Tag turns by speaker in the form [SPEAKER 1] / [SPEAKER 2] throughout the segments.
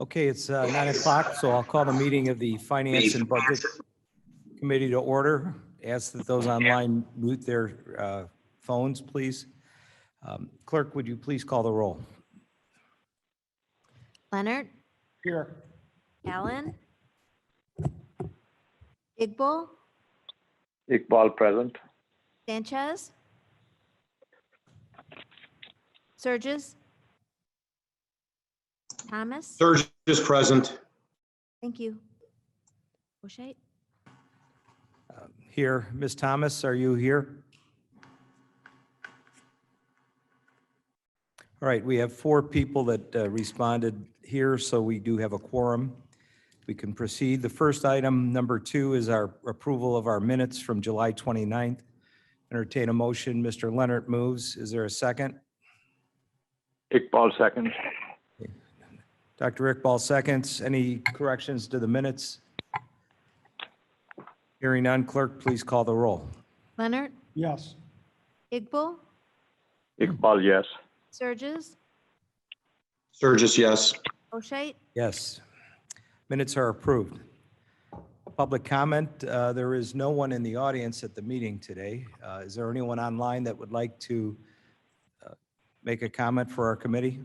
[SPEAKER 1] Okay, it's 9 o'clock, so I'll call the meeting of the Finance and Budget Committee to order. Ask that those online mute their phones, please. Clerk, would you please call the roll?
[SPEAKER 2] Leonard,
[SPEAKER 3] Here.
[SPEAKER 2] Allen, Iqbal,
[SPEAKER 4] Iqbal present.
[SPEAKER 2] Sanchez, Surges, Thomas.
[SPEAKER 3] Surge is present.
[SPEAKER 2] Thank you. O'Shea.
[SPEAKER 1] Here, Ms. Thomas, are you here? All right, we have 4 people that responded here, so we do have a quorum. We can proceed. The first item, number 2, is our approval of our minutes from July 29th. Entertain a motion. Mr. Leonard moves. Is there a second?
[SPEAKER 4] Iqbal second.
[SPEAKER 1] Dr. Iqbal seconds. Any corrections to the minutes? Hearing none, clerk, please call the roll.
[SPEAKER 2] Leonard,
[SPEAKER 3] Yes.
[SPEAKER 2] Iqbal,
[SPEAKER 4] Iqbal, yes.
[SPEAKER 2] Surges,
[SPEAKER 3] Surges, yes.
[SPEAKER 2] O'Shea.
[SPEAKER 1] Yes. Minutes are approved. Public comment, there is no one in the audience at the meeting today. Is there anyone online that would like to make a comment for our committee?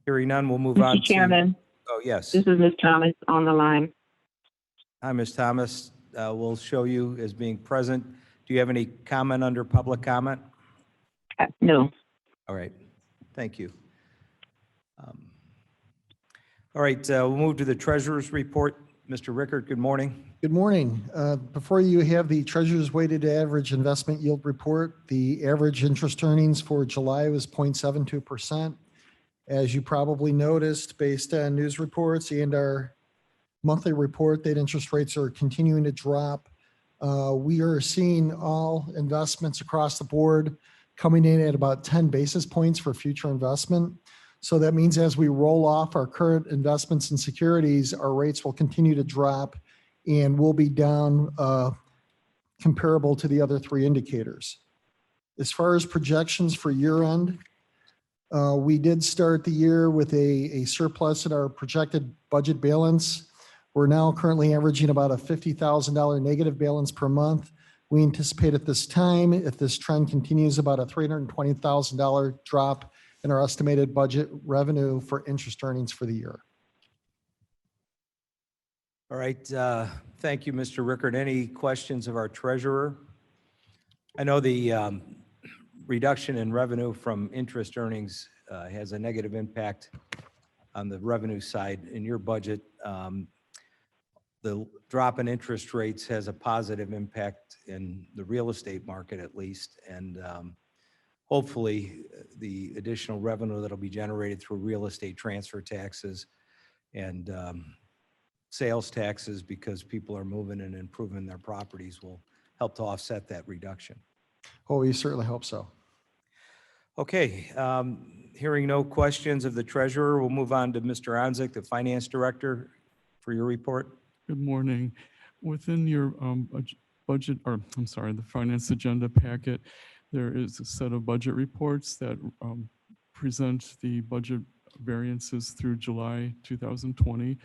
[SPEAKER 1] Hearing none, we'll move on to.
[SPEAKER 5] Mr. Chairman,
[SPEAKER 1] Oh, yes.
[SPEAKER 5] this is Ms. Thomas on the line.
[SPEAKER 1] Hi, Ms. Thomas. We'll show you as being present. Do you have any comment under public comment?
[SPEAKER 5] No.
[SPEAKER 1] All right, thank you. All right, we'll move to the treasurer's report. Mr. Rickert, good morning.
[SPEAKER 6] Good morning. Before you have the Treasurer's weighted average investment yield report. The average interest earnings for July was 0.72%. As you probably noticed, based on news reports and our monthly report, that interest rates are continuing to drop. We are seeing all investments across the board coming in at about 10 basis points for future investment. So that means as we roll off our current investments in securities, our rates will continue to drop and will be down comparable to the other 3 indicators. As far as projections for year end, we did start the year with a surplus in our projected budget balance. We're now currently averaging about a $50,000 negative balance per month. We anticipate at this time, if this trend continues, about a $320,000 drop in our estimated budget revenue for interest earnings for the year.
[SPEAKER 1] All right, thank you, Mr. Rickert. Any questions of our treasurer? I know the reduction in revenue from interest earnings has a negative impact on the revenue side in your budget. The drop in interest rates has a positive impact in the real estate market at least, and hopefully the additional revenue that'll be generated through real estate transfer taxes and sales taxes, because people are moving and improving their properties, will help to offset that reduction.
[SPEAKER 6] Oh, we certainly hope so.
[SPEAKER 1] Okay, hearing no questions of the treasurer, we'll move on to Mr. Onzik, the finance director, for your report.
[SPEAKER 7] Good morning. Within your budget, or I'm sorry, the finance agenda packet, there is a set of budget reports that present the budget variances through July 2020.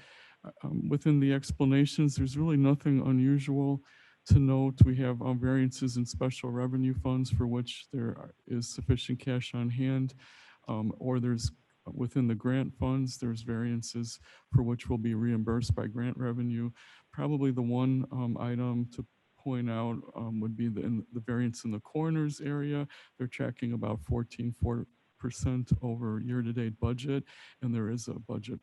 [SPEAKER 7] Within the explanations, there's really nothing unusual to note. We have variances in special revenue funds for which there is sufficient cash on hand, or there's within the grant funds, there's variances for which will be reimbursed by grant revenue. Probably the one item to point out would be the variance in the coroner's area. They're tracking about 14% over year-to-date budget, and there is a budget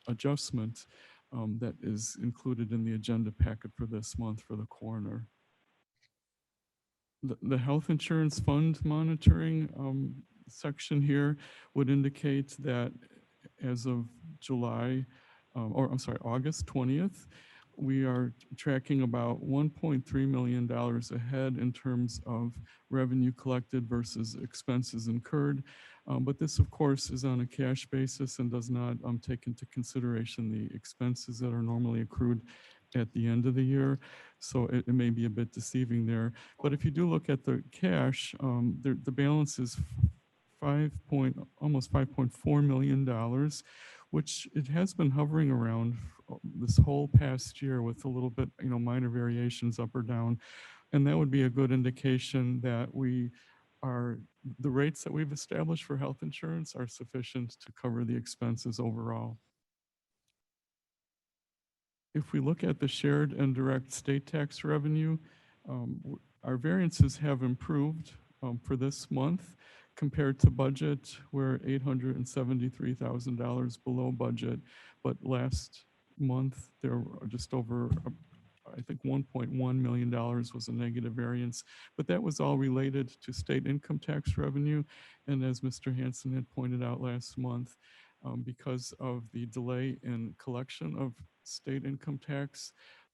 [SPEAKER 7] adjustment that is included in the agenda packet for this month for the coroner. The health insurance fund monitoring section here would indicate that as of August 20th, we are tracking about $1.3 million ahead in terms of revenue collected versus expenses incurred. But this, of course, is on a cash basis and does not take into consideration the expenses that are normally accrued at the end of the year. So it may be a bit deceiving there. But if you do look at the cash, the balance is almost $5.4 million, which it has been hovering around this whole past year with a little bit, minor variations up or down. And that would be a good indication that the rates that we've established for health insurance are sufficient to cover the expenses overall. If we look at the shared and direct state tax revenue, our variances have improved for this month compared to budget. We're $873,000 below budget, but last month there were just over, I think $1.1 million was a negative variance, but that was all related to state income tax revenue. And as Mr. Hansen had pointed out last month, because of the delay in collection of state income tax,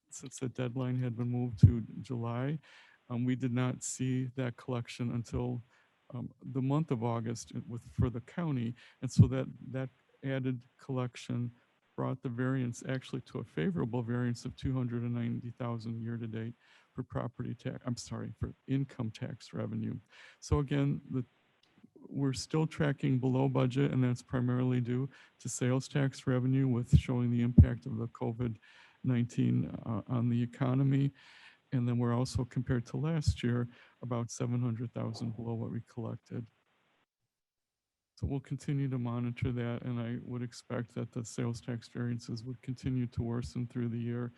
[SPEAKER 7] since the deadline had been moved to July, we did not see that collection until the month of August for the county. And so that added collection brought the variance actually to a favorable variance of 290,000 year to date for for income tax revenue. So again, we're still tracking below budget, and that's primarily due to sales tax revenue, with showing the impact of the COVID-19 on the economy. And then we're also, compared to last year, about 700,000 below what we collected. So we'll continue to monitor that, and I would expect that the sales tax variances would continue to worsen through the year.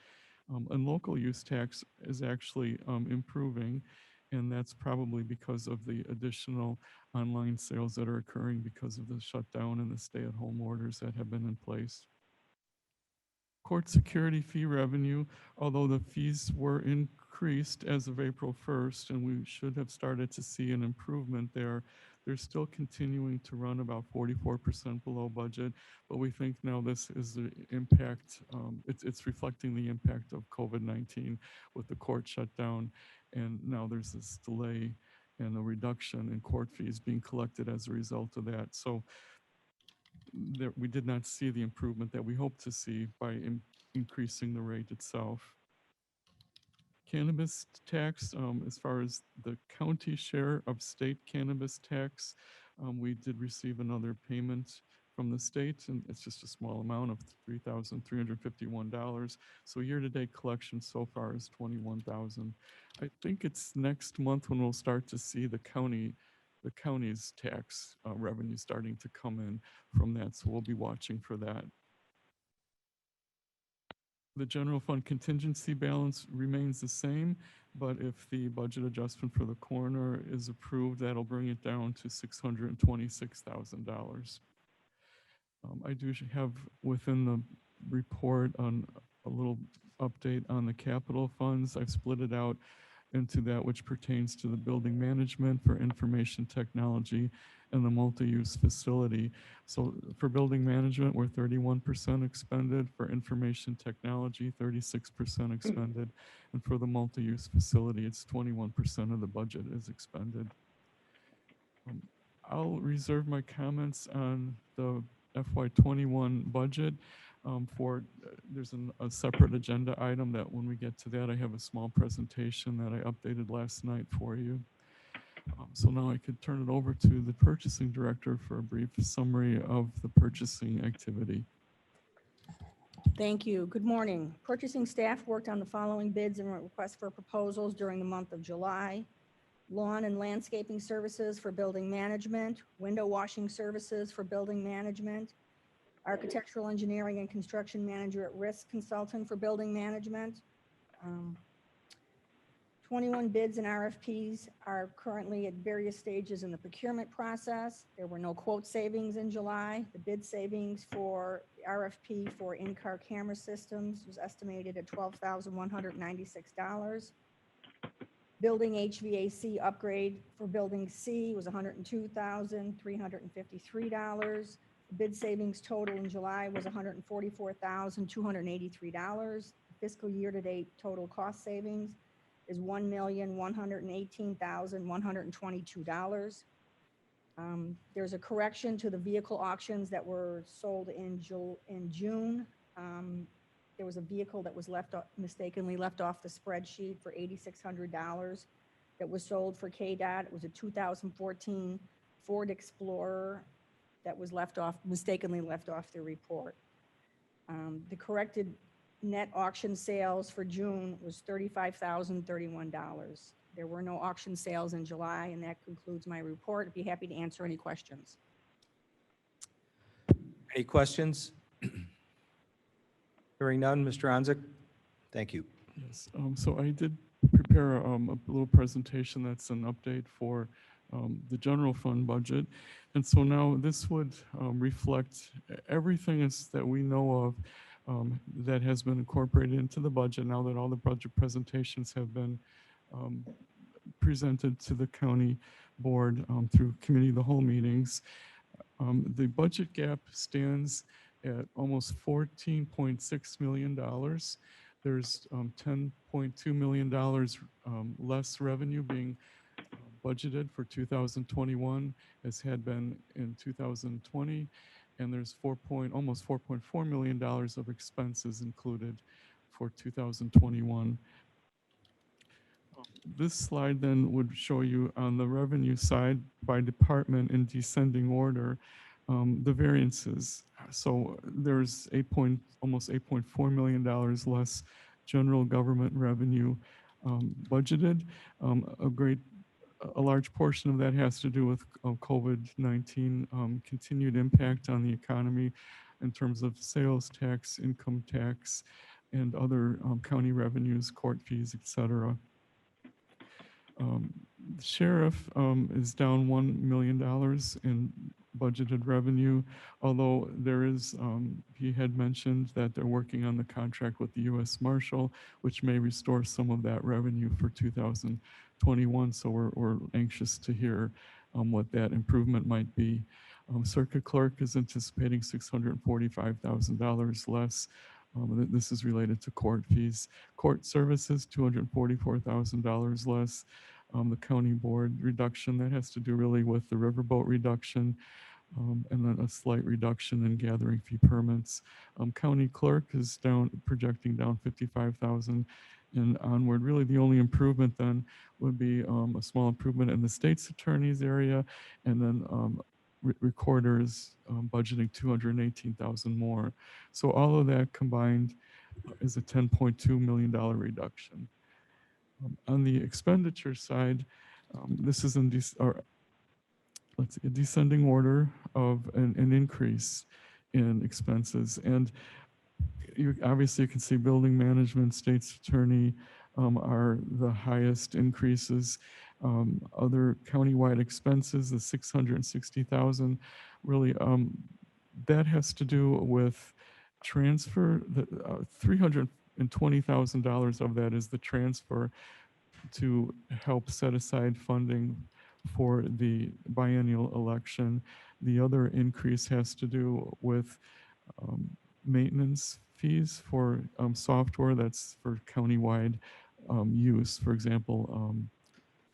[SPEAKER 7] And local use tax is actually improving, and that's probably because of the additional online sales that are occurring because of the shutdown and the stay-at-home orders that have been in place. Court security fee revenue, although the fees were increased as of April 1st, and we should have started to see an improvement there, they're still continuing to run about 44% below budget, but we think now this is the impact, it's reflecting the impact of COVID-19 with the court shutdown, and now there's this delay and a reduction in court fees being collected as a result of that. So we did not see the improvement that we hope to see by increasing the rate itself. Cannabis tax, as far as the county share of state cannabis tax, we did receive another payment from the state, and it's just a small amount of $3,351. So year-to-date collection so far is $21,000. I think it's next month when we'll start to see the county's tax revenue starting to come in from that, so we'll be watching for that. The general fund contingency balance remains the same, but if the budget adjustment for the coroner is approved, that'll bring it down to $626,000. I do have within the report on a little update on the capital funds. I've split it out into that which pertains to the building management, for information technology, and the multi-use facility. So for building management, we're 31% expended. For information technology, 36% expended. And for the multi-use facility, it's 21% of the budget is expended. I'll reserve my comments on the FY21 budget there's a separate agenda item that when we get to that, I have a small presentation that I updated last night for you. So now I could turn it over to the purchasing director for a brief summary of the purchasing activity.
[SPEAKER 8] Thank you. Good morning. Purchasing staff worked on the following bids and requests for proposals during the month of July. Lawn and landscaping services for building management, window washing services for building management, architectural engineering and construction manager at risk consultant for building management. 21 bids and RFPs are currently at various stages in the procurement process. There were no quote savings in July. The bid savings for RFP for in-car camera systems was estimated at $12,196. Building HVAC upgrade for building C was $102,353. Bid savings total in July was $144,283. Fiscal year-to-date total cost savings is $1,118,122. There's a correction to the vehicle auctions that were sold in June. There was a vehicle that was mistakenly left off the spreadsheet for $8,600 that was sold for KDOT. It was a 2014 Ford Explorer that was left off, mistakenly left off the report. The corrected net auction sales for June was $35,031. There were no auction sales in July, and that concludes my report. I'd be happy to answer any questions.
[SPEAKER 1] Any questions? Hearing none, Mr. Onzig? Thank you.
[SPEAKER 7] Yes, so I did prepare a little presentation that's an update for the general fund budget. And so now this would reflect everything that we know of that has been incorporated into the budget now that all the budget presentations have been presented to the county board through committee of the whole meetings. The budget gap stands at almost $14.6 million. There's $10.2 million less revenue being budgeted for 2021 as had been in 2020. And there's almost $4.4 million of expenses included for 2021. This slide then would show you on the revenue side by department in descending order the variances. So there's almost $8.4 million less general government revenue budgeted. A large portion of that has to do with COVID-19 continued impact on the economy in terms of sales tax, income tax, and other county revenues, court fees, et cetera. The sheriff is down $1 million in budgeted revenue, although there is, he had mentioned that they're working on the contract with the U.S. Marshal, which may restore some of that revenue for 2021. So we're anxious to hear what that improvement might be. Circuit clerk is anticipating $645,000 less. This is related to court fees. Court services, $244,000 less. The county board reduction, that has to do really with the riverboat reduction, and then a slight reduction in gathering fee permits. County clerk is projecting down 55,000 and onward. Really the only improvement then would be a small improvement in the state's attorney's area, and then recorders budgeting 218,000 more. So all of that combined is a $10.2 million reduction. On the expenditure side, this is in a descending order of an increase in expenses. And obviously you can see building management, state's attorney are the highest increases. Other countywide expenses, the 660,000, really that has to do with transfer. The $320,000 of that is the transfer to help set aside funding for the biennial election. The other increase has to do with maintenance fees for software that's for countywide use. For example,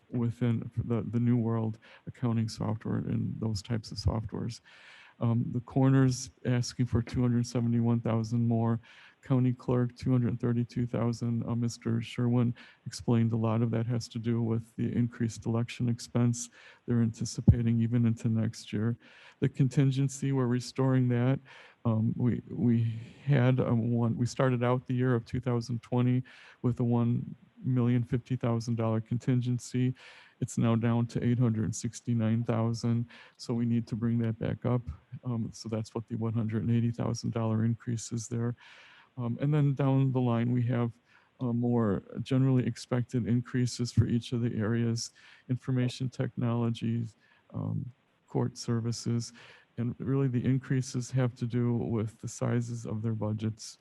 [SPEAKER 7] within the New World accounting software and those types of softwares. The coroner's asking for 271,000 more. County clerk, 232,000. Mr. Sherwin explained a lot of that has to do with the increased election expense they're anticipating even into next year. The contingency, we're restoring that. We had we started out the year of 2020 with a $1,050,000 contingency. It's now down to 869,000. So we need to bring that back up. So that's what the $180,000 increase is there. And then down the line, we have more generally expected increases for each of the areas: information technologies, court services, and really the increases have to do with the sizes of their budgets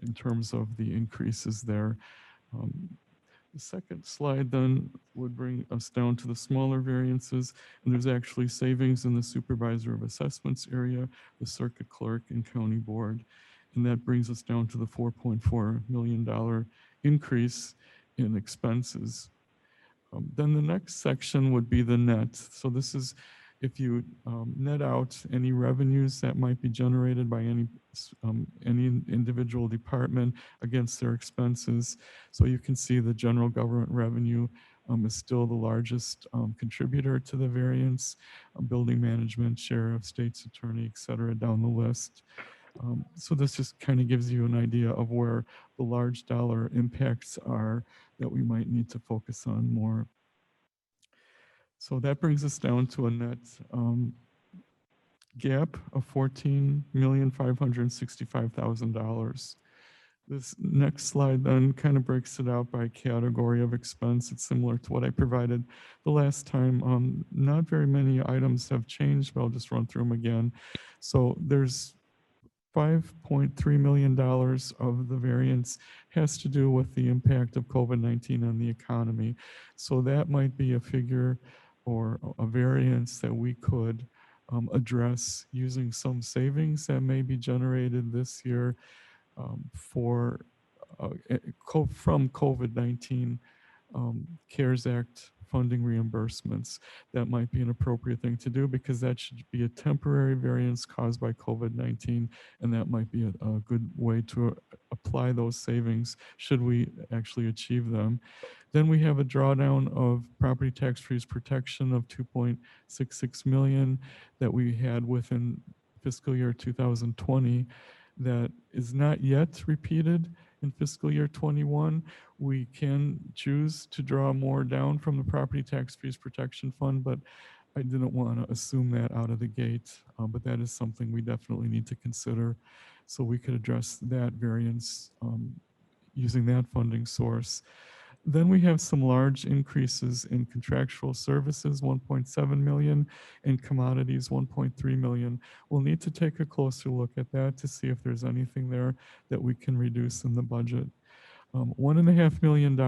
[SPEAKER 7] in terms of the increases there. The second slide then would bring us down to the smaller variances, and there's actually savings in the supervisor of assessments area, the circuit clerk, and county board. And that brings us down to the $4.4 million increase in expenses. Then the next section would be the net. So this is if you net out any revenues that might be generated by any individual department against their expenses. So you can see the general government revenue is still the largest contributor to the variance. Building management, sheriff, state's attorney, et cetera, down the list. So this just kind of gives you an idea of where the large dollar impacts are that we might need to focus on more. So that brings us down to a net gap of $14,565,000. This next slide then kind of breaks it out by category of expense. It's similar to what I provided the last time. Not very many items have changed, but I'll just run through them again. So there's $5.3 million of the variance has to do with the impact of COVID-19 on the economy. So that might be a figure or a variance that we could address using some savings that may be generated this year for from COVID-19 CARES Act funding reimbursements. That might be an appropriate thing to do because that should be a temporary variance caused by COVID-19, and that might be a good way to apply those savings should we actually achieve them. Then we have a drawdown of property tax freeze protection of 2.66 million that we had within fiscal year 2020 that is not yet repeated in fiscal year 21. We can choose to draw more down from the property tax freeze protection fund, but I didn't want to assume that out of the gate, but that is something we definitely need to consider. So we could address that variance using that funding source. Then we have some large increases in contractual services, 1.7 million, and commodities, 1.3 million. We'll need to take a closer look at that to see if there's anything there that we can reduce in the budget. $1.5 million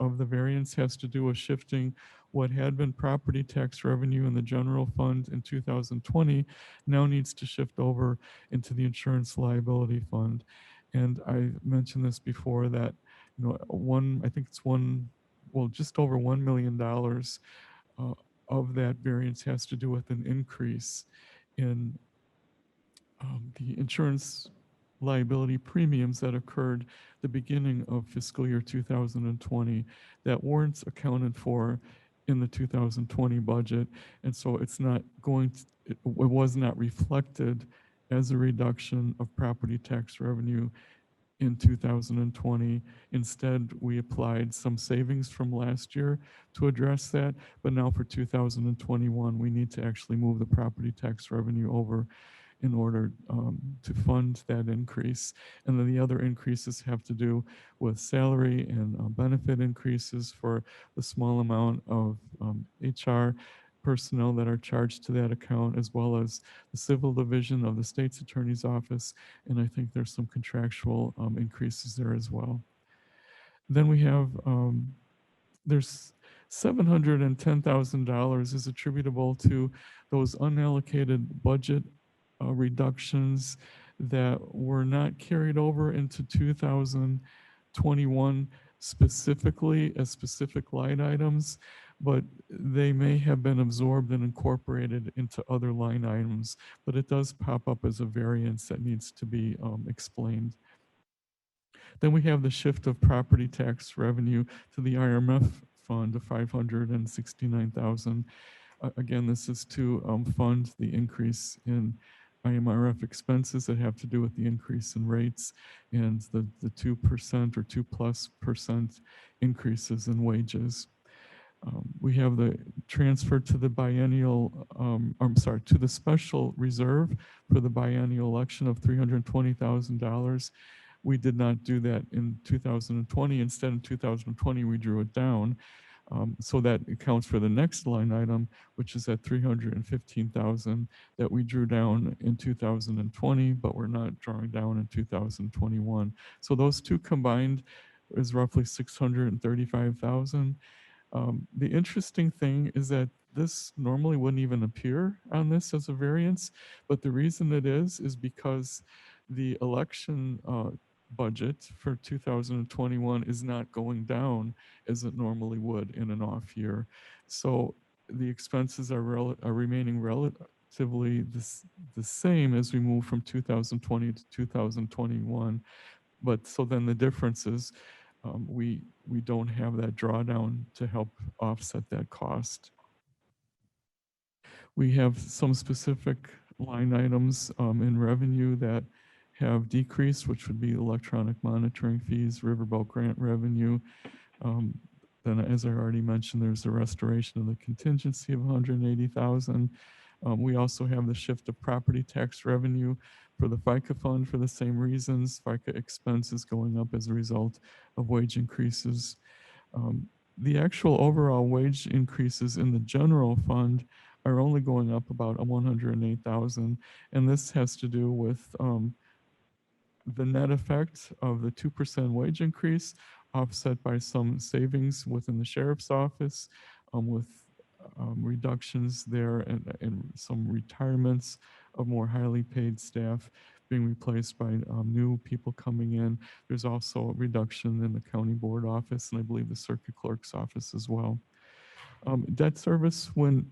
[SPEAKER 7] of the variance has to do with shifting what had been property tax revenue in the general fund in 2020 now needs to shift over into the insurance liability fund. And I mentioned this before that, you know, just over $1 million of that variance has to do with an increase in the insurance liability premiums that occurred the beginning of fiscal year 2020 that weren't accounted for in the 2020 budget. And so it's not going to, it was not reflected as a reduction of property tax revenue in 2020. Instead, we applied some savings from last year to address that. But now for 2021, we need to actually move the property tax revenue over in order to fund that increase. And then the other increases have to do with salary and benefit increases for the small amount of HR personnel that are charged to that account, as well as the civil division of the state's attorney's office. And I think there's some contractual increases there as well. Then we have, there's $710,000 is attributable to those unallocated budget reductions that were not carried over into 2021 specifically as specific line items, but they may have been absorbed and incorporated into other line items, but it does pop up as a variance that needs to be explained. Then we have the shift of property tax revenue to the IRMF fund of $569,000. Again, this is to fund the increase in IMRF expenses that have to do with the increase in rates and the 2% or 2+% increases in wages. We have the transfer to the biennial, to the special reserve for the biennial election of $320,000. We did not do that in 2020. Instead, in 2020, we drew it down. So that accounts for the next line item, which is at $315,000 that we drew down in 2020, but we're not drawing down in 2021. So those two combined is roughly $635,000. The interesting thing is that this normally wouldn't even appear on this as a variance, but the reason it is because the election budget for 2021 is not going down as it normally would in an off year. So the expenses are remaining relatively the same as we move from 2020 to 2021. But so then the difference is we don't have that drawdown to help offset that cost. We have some specific line items in revenue that have decreased, which would be electronic monitoring fees, riverboat grant revenue. Then, as I already mentioned, there's the restoration of the contingency of 180,000. We also have the shift of property tax revenue for the FICA fund for the same reasons. FICA expenses going up as a result of wage increases. The actual overall wage increases in the general fund are only going up about 108,000, and this has to do with the net effect of the 2% wage increase offset by some savings within the sheriff's office with reductions there and some retirements of more highly paid staff being replaced by new people coming in. There's also a reduction in the county board office and I believe the circuit clerk's office as well. Debt service went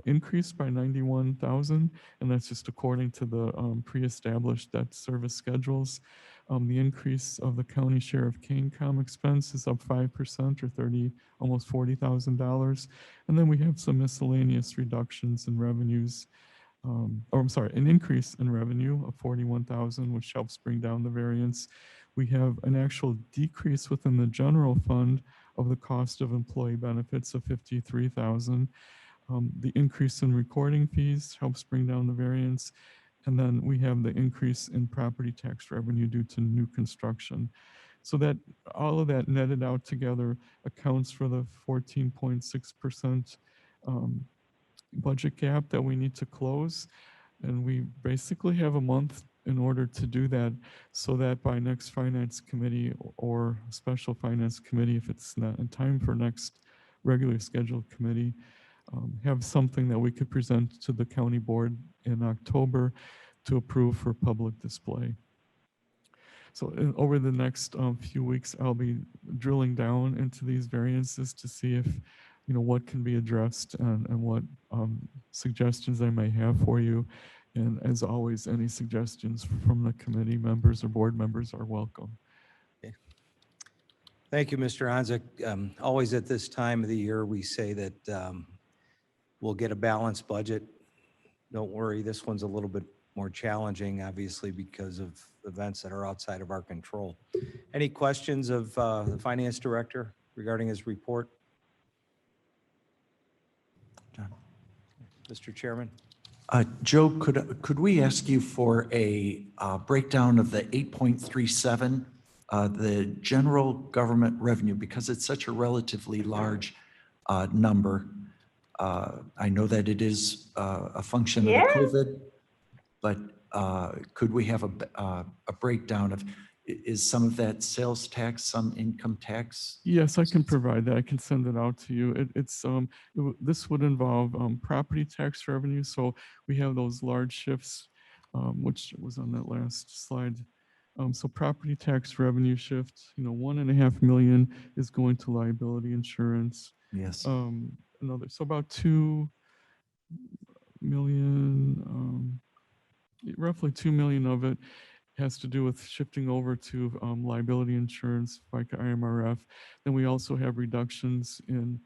[SPEAKER 7] increased by 91,000, and that's just according to the pre-established debt service schedules. The increase of the county sheriff CANCOM expense is up 5% or almost $40,000. And then we have some miscellaneous reductions in revenues, an increase in revenue of 41,000, which helps bring down the variance. We have an actual decrease within the general fund of the cost of employee benefits of 53,000. The increase in recording fees helps bring down the variance. And then we have the increase in property tax revenue due to new construction. So that all of that netted out together accounts for the 14.6% budget gap that we need to close. And we basically have a month in order to do that so that by next finance committee or special finance committee, if it's not in time for next regularly scheduled committee, have something that we could present to the county board in October to approve for public display. So over the next few weeks, I'll be drilling down into these variances to see if, what can be addressed and what suggestions I may have for you. And as always, any suggestions from the committee members or board members are welcome.
[SPEAKER 1] Thank you, Mr. Hanzik. Always at this time of the year, we say that we'll get a balanced budget. Don't worry, this one's a little bit more challenging, obviously, because of events that are outside of our control. Any questions of the finance director regarding his report?
[SPEAKER 9] John.
[SPEAKER 1] Mr. Chairman?
[SPEAKER 9] Joe, could we ask you for a breakdown of the 8.37, the general government revenue, because it's such a relatively large number. I know that it is a function of the COVID, but could we have a breakdown of, is some of that sales tax, some income tax?
[SPEAKER 7] Yes, I can provide that. I can send it out to you. This would involve property tax revenue. So we have those large shifts, which was on that last slide. So property tax revenue shift, $1.5 million is going to liability insurance.
[SPEAKER 9] Yes.
[SPEAKER 7] So about 2 million, roughly 2 million of it has to do with shifting over to liability insurance, FICA IMRF. Then we also have reductions in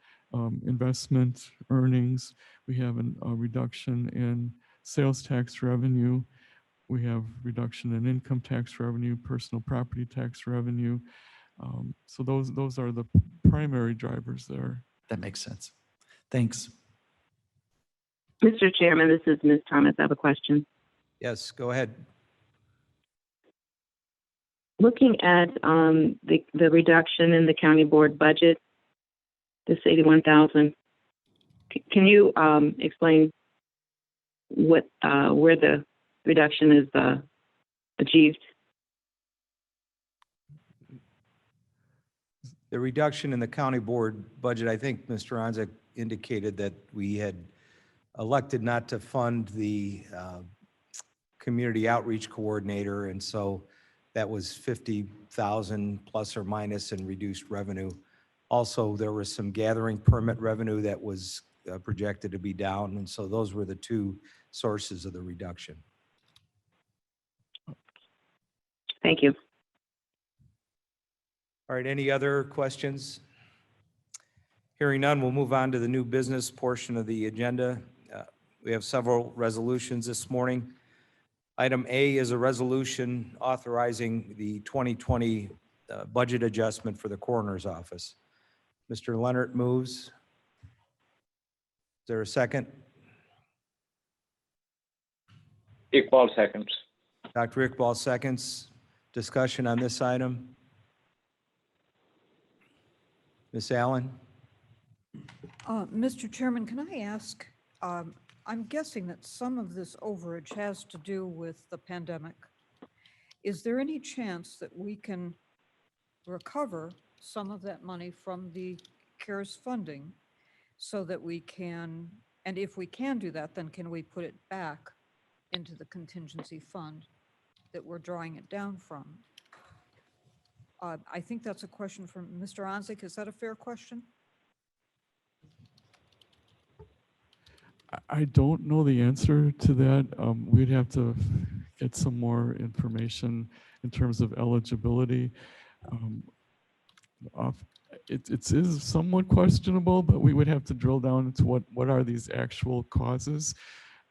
[SPEAKER 7] investment earnings. We have a reduction in sales tax revenue. We have reduction in income tax revenue, personal property tax revenue. So those are the primary drivers there.
[SPEAKER 9] That makes sense. Thanks.
[SPEAKER 5] Mr. Chairman, this is Ms. Thomas. I have a question.
[SPEAKER 1] Yes, go ahead.
[SPEAKER 5] Looking at the reduction in the county board budget, this 81,000, can you explain where the reduction is achieved?
[SPEAKER 1] The reduction in the county board budget, I think Mr. Hanzik indicated that we had elected not to fund the community outreach coordinator, and so that was 50,000 plus or minus in reduced revenue. Also, there was some gathering permit revenue that was projected to be down, and so those were the two sources of the reduction.
[SPEAKER 5] Thank you.
[SPEAKER 1] All right, any other questions? Hearing none, we'll move on to the new business portion of the agenda. We have several resolutions this morning. Item A is a resolution authorizing the 2020 budget adjustment for the coroner's office. Mr. Leonard moves. Is there a second?
[SPEAKER 4] Iqbal seconds.
[SPEAKER 1] Dr. Iqbal seconds. Discussion on this item? Ms. Allen?
[SPEAKER 10] Mr. Chairman, can I ask, I'm guessing that some of this overage has to do with the pandemic. Is there any chance that we can recover some of that money from the CARES funding so that we can, and if we can do that, then can we put it back into the contingency fund that we're drawing it down from? I think that's a question from Mr. Onzik. Is that a fair question?
[SPEAKER 7] I don't know the answer to that. We'd have to get some more information in terms of eligibility. It is somewhat questionable, but we would have to drill down into what are these actual causes,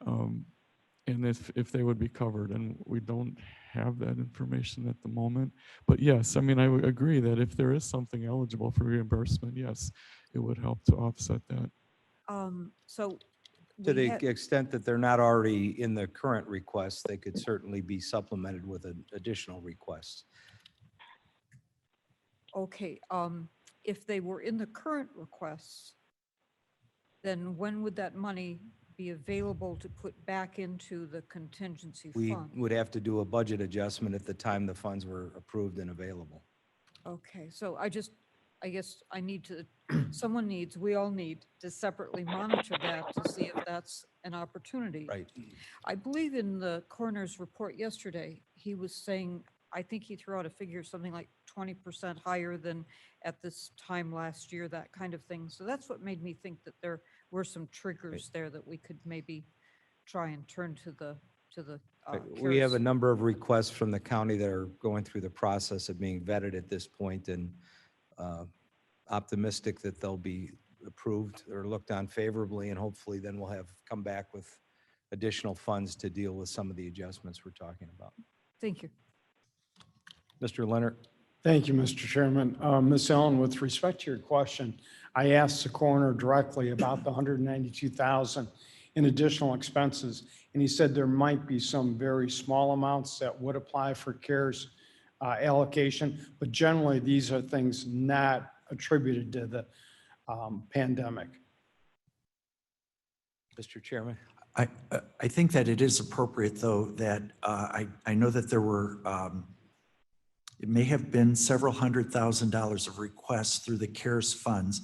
[SPEAKER 7] and if they would be covered. And we don't have that information at the moment. But yes, I mean, I would agree that if there is something eligible for reimbursement, yes, it would help to offset that.
[SPEAKER 10] So
[SPEAKER 1] To
[SPEAKER 10] we
[SPEAKER 1] the
[SPEAKER 10] had-
[SPEAKER 1] extent that they're not already in the current request, they could certainly be supplemented with an additional request.
[SPEAKER 10] Okay, if they were in the current requests, then when would that money be available to put back into the contingency
[SPEAKER 1] We
[SPEAKER 10] fund?
[SPEAKER 1] would have to do a budget adjustment at the time the funds were approved and available.
[SPEAKER 10] Okay, so I guess I need to, we all need to separately monitor that to see if that's an opportunity.
[SPEAKER 1] Right.
[SPEAKER 10] I believe in the coroner's report yesterday, he was saying, I think he threw out a figure, something like 20% higher than at this time last year, that kind of thing. So that's what made me think that there were some triggers there that we could maybe try and turn to the
[SPEAKER 1] We have a
[SPEAKER 10] CARES.
[SPEAKER 1] number of requests from the county that are going through the process of being vetted at this point, and optimistic that they'll be approved or looked on favorably, and hopefully then we'll have come back with additional funds to deal with some of the adjustments we're talking about.
[SPEAKER 10] Thank you.
[SPEAKER 1] Mr. Leonard?
[SPEAKER 11] Thank you, Mr. Chairman. Ms. Allen, with respect to your question, I asked the coroner directly about the 192,000 in additional expenses, and he said there might be some very small amounts that would apply for CARES allocation, but generally these are things not attributed to the pandemic.
[SPEAKER 1] Mr. Chairman?
[SPEAKER 9] I think that it is appropriate, though, that I know that there were, it may have been several $100,000 of requests through the CARES funds.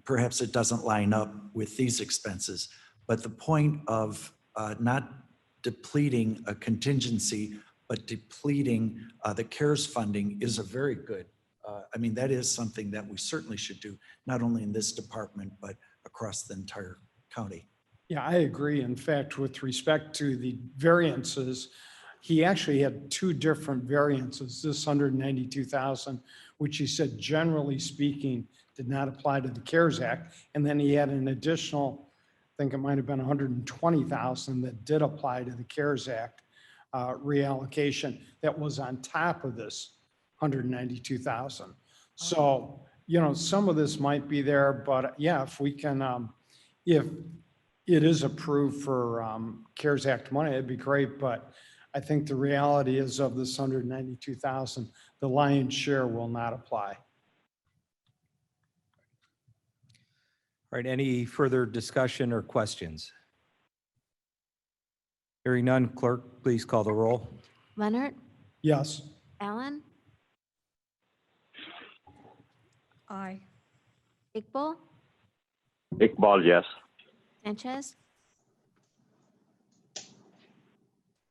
[SPEAKER 9] Perhaps it doesn't line up with these expenses, but the point of not depleting a contingency, but depleting the CARES funding is a very good, I mean, that is something that we certainly should do, not only in this department, but across the entire county.
[SPEAKER 11] Yeah, I agree. In fact, with respect to the variances, he actually had two different variances, this 192,000, which he said, generally speaking, did not apply to the CARES Act. And then he had an additional, I think it might have been 120,000 that did apply to the CARES Act reallocation that was on top of this 192,000. So, you know, some of this might be there, but yeah, if we can, if it is approved for CARES Act money, it'd be great. But I think the reality is of this 192,000, the lion's share will not apply.
[SPEAKER 1] All right, any further discussion or questions? Hearing none, clerk, please call the roll.
[SPEAKER 2] Leonard,
[SPEAKER 11] Yes.
[SPEAKER 2] Allen,
[SPEAKER 10] Aye.
[SPEAKER 2] Iqbal,
[SPEAKER 4] Iqbal, yes.
[SPEAKER 2] Sanchez,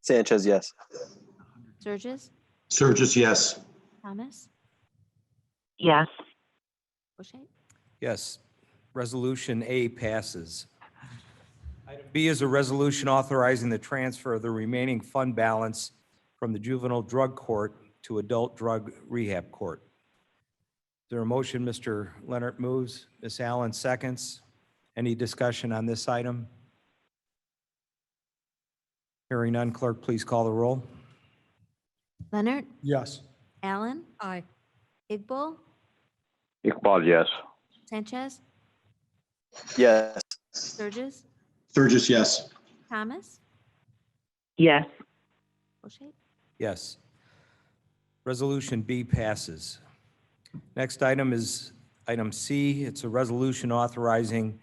[SPEAKER 12] Sanchez, yes.
[SPEAKER 2] Sturgis,
[SPEAKER 3] Sturgis, yes.
[SPEAKER 2] Thomas,
[SPEAKER 5] Yes.
[SPEAKER 2] O'Shea.
[SPEAKER 1] Yes, Resolution A passes. Item B is a resolution authorizing the transfer of the remaining fund balance from the juvenile drug court to adult drug rehab court. there a motion? Mr. Leonard moves, Ms. Allen seconds. Any discussion on this item? Hearing none, clerk, please call the roll.
[SPEAKER 2] Leonard,
[SPEAKER 11] Yes.
[SPEAKER 2] Allen,
[SPEAKER 10] Aye.
[SPEAKER 2] Iqbal,
[SPEAKER 4] Iqbal, yes.
[SPEAKER 2] Sanchez,
[SPEAKER 12] Yes.
[SPEAKER 2] Sturgis,
[SPEAKER 3] Sturgis, yes.
[SPEAKER 2] Thomas,
[SPEAKER 5] Yes.
[SPEAKER 2] O'Shea.
[SPEAKER 1] Yes. Resolution B passes. Next item is item C. It's a resolution authorizing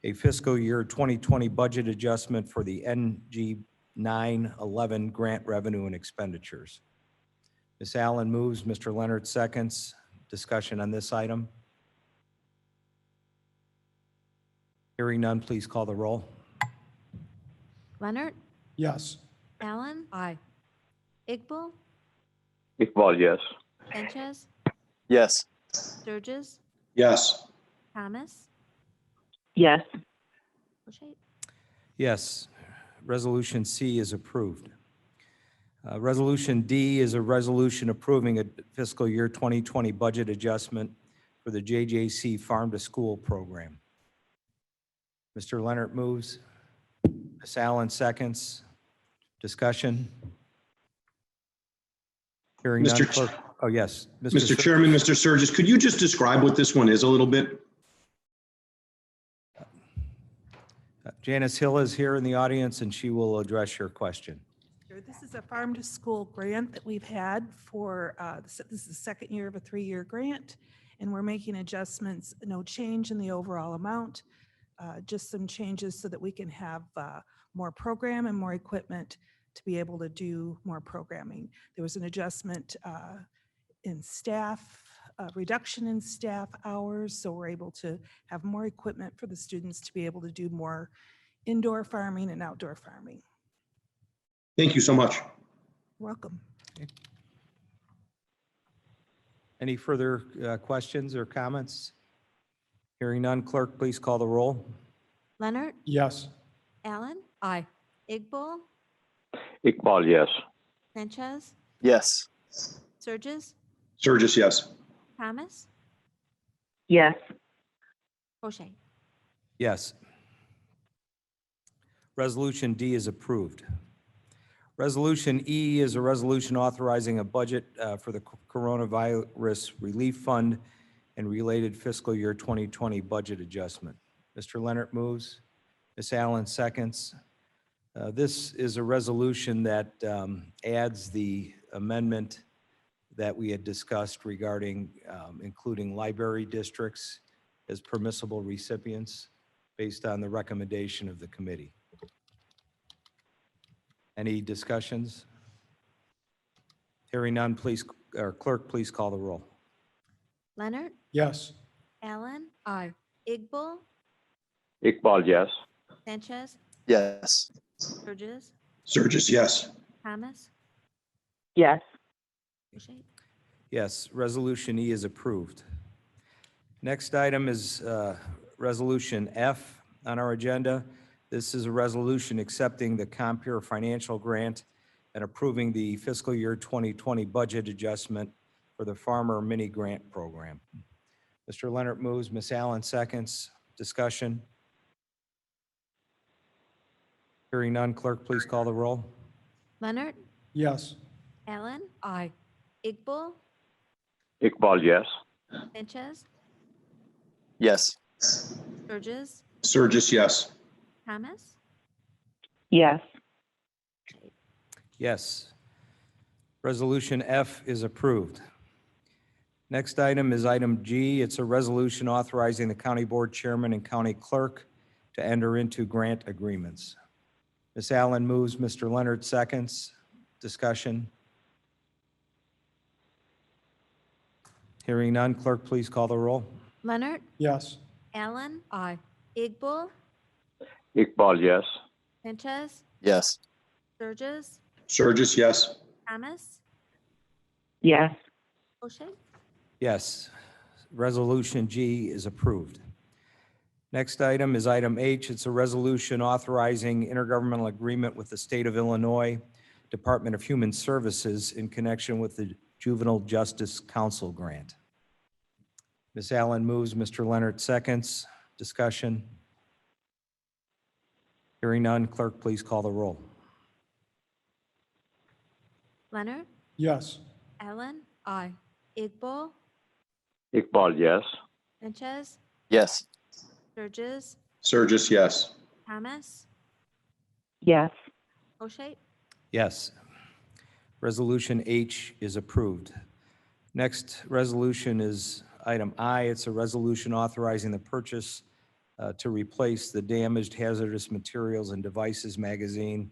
[SPEAKER 1] a fiscal year 2020 budget adjustment for the NG 911 grant revenue and expenditures. Ms. Allen moves, Mr. Leonard seconds. Discussion on this item? Hearing none, please call the roll.
[SPEAKER 2] Leonard,
[SPEAKER 11] Yes.
[SPEAKER 2] Allen,
[SPEAKER 10] Aye.
[SPEAKER 2] Iqbal,
[SPEAKER 4] Iqbal, yes.
[SPEAKER 2] Sanchez,
[SPEAKER 12] Yes.
[SPEAKER 2] Sturgis,
[SPEAKER 3] Yes.
[SPEAKER 2] Thomas,
[SPEAKER 5] Yes.
[SPEAKER 2] O'Shea.
[SPEAKER 1] Yes. Resolution C is approved. Resolution D is a resolution approving a fiscal year 2020 budget adjustment for the JJC Farm to School program. Mr. Leonard moves. Ms. Allen seconds. Discussion? Hearing none,
[SPEAKER 3] Mr.
[SPEAKER 1] clerk. Oh, yes.
[SPEAKER 3] Mr. Chairman, Mr. Sturgis, could you just describe what this one is a little bit?
[SPEAKER 1] Janice Hill is here in the audience, and she will address your question.
[SPEAKER 13] Sure. This is a farm to school grant that we've had for, this is the second year of a 3-year grant, and we're making adjustments, no change in the overall amount, just some changes so that we can have more program and more equipment to be able to do more programming. There was an adjustment in staff, reduction in staff hours, so we're able to have more equipment for the students to be able to do more indoor farming and outdoor farming.
[SPEAKER 3] Thank you so much.
[SPEAKER 13] Welcome.
[SPEAKER 1] Any further questions or comments? Hearing none, clerk, please call the roll.
[SPEAKER 2] Leonard,
[SPEAKER 11] Yes.
[SPEAKER 2] Allen,
[SPEAKER 10] Aye.
[SPEAKER 2] Iqbal,
[SPEAKER 4] Iqbal, yes.
[SPEAKER 2] Sanchez,
[SPEAKER 12] Yes.
[SPEAKER 2] Sturgis,
[SPEAKER 3] Sturgis, yes.
[SPEAKER 2] Thomas,
[SPEAKER 5] Yes.
[SPEAKER 2] O'Shea.
[SPEAKER 1] Yes. Resolution D is approved. Resolution E is a resolution authorizing a budget for the Coronavirus Relief Fund and related fiscal year 2020 budget adjustment. Mr. Leonard moves. Ms. Allen seconds. This is a resolution that adds the amendment that we had discussed regarding including library districts as permissible recipients based on the recommendation of the committee. Any discussions? Hearing none, please, or clerk, please call the roll.
[SPEAKER 2] Leonard,
[SPEAKER 11] Yes.
[SPEAKER 2] Allen,
[SPEAKER 10] Aye.
[SPEAKER 2] Iqbal,
[SPEAKER 4] Iqbal, yes.
[SPEAKER 2] Sanchez,
[SPEAKER 12] Yes.
[SPEAKER 2] Sturgis,
[SPEAKER 3] Sturgis, yes.
[SPEAKER 2] Thomas,
[SPEAKER 5] Yes.
[SPEAKER 2] O'Shea.
[SPEAKER 1] Yes, Resolution E is approved. Next item is Resolution F on our agenda. This is a resolution accepting the Compure Financial Grant and approving the fiscal year 2020 budget adjustment for the Farmer Mini Grant Program. Mr. Leonard moves, Ms. Allen seconds. Discussion? Hearing none, clerk, please call the roll.
[SPEAKER 2] Leonard,
[SPEAKER 11] Yes.
[SPEAKER 2] Allen,
[SPEAKER 10] Aye.
[SPEAKER 2] Iqbal,
[SPEAKER 4] Iqbal, yes.
[SPEAKER 2] Sanchez,
[SPEAKER 12] Yes.
[SPEAKER 2] Sturgis,
[SPEAKER 3] Sturgis, yes.
[SPEAKER 2] Thomas,
[SPEAKER 5] Yes.
[SPEAKER 1] Yes. Resolution F is approved. Next item is item G. It's a resolution authorizing the county board chairman and county clerk to enter into grant agreements. Ms. Allen moves, Mr. Leonard seconds. Discussion? Hearing none, clerk, please call the roll.
[SPEAKER 2] Leonard,
[SPEAKER 11] Yes.
[SPEAKER 2] Allen,
[SPEAKER 10] Aye.
[SPEAKER 2] Iqbal,
[SPEAKER 4] Iqbal, yes.
[SPEAKER 2] Sanchez,
[SPEAKER 12] Yes.
[SPEAKER 2] Sturgis,
[SPEAKER 3] Sturgis, yes.
[SPEAKER 2] Thomas,
[SPEAKER 5] Yes.
[SPEAKER 2] O'Shea.
[SPEAKER 1] Yes. Resolution G is approved. Next item is item H. It's a resolution authorizing intergovernmental agreement with the State of Illinois Department of Human Services in connection with the Juvenile Justice Council grant. Ms. Allen moves, Mr. Leonard seconds. Discussion. Hearing none, clerk, please call the roll.
[SPEAKER 2] Leonard,
[SPEAKER 11] Yes.
[SPEAKER 2] Allen. Aye. Iqbal,
[SPEAKER 4] Iqbal, yes.
[SPEAKER 2] Sanchez,
[SPEAKER 12] Yes.
[SPEAKER 2] Sturgis,
[SPEAKER 3] Surges, yes.
[SPEAKER 2] Thomas,
[SPEAKER 5] Yes.
[SPEAKER 2] O'Shea.
[SPEAKER 1] Yes. Resolution H is approved. Next resolution is item I. It's a resolution authorizing the purchase to replace the damaged hazardous materials and devices magazine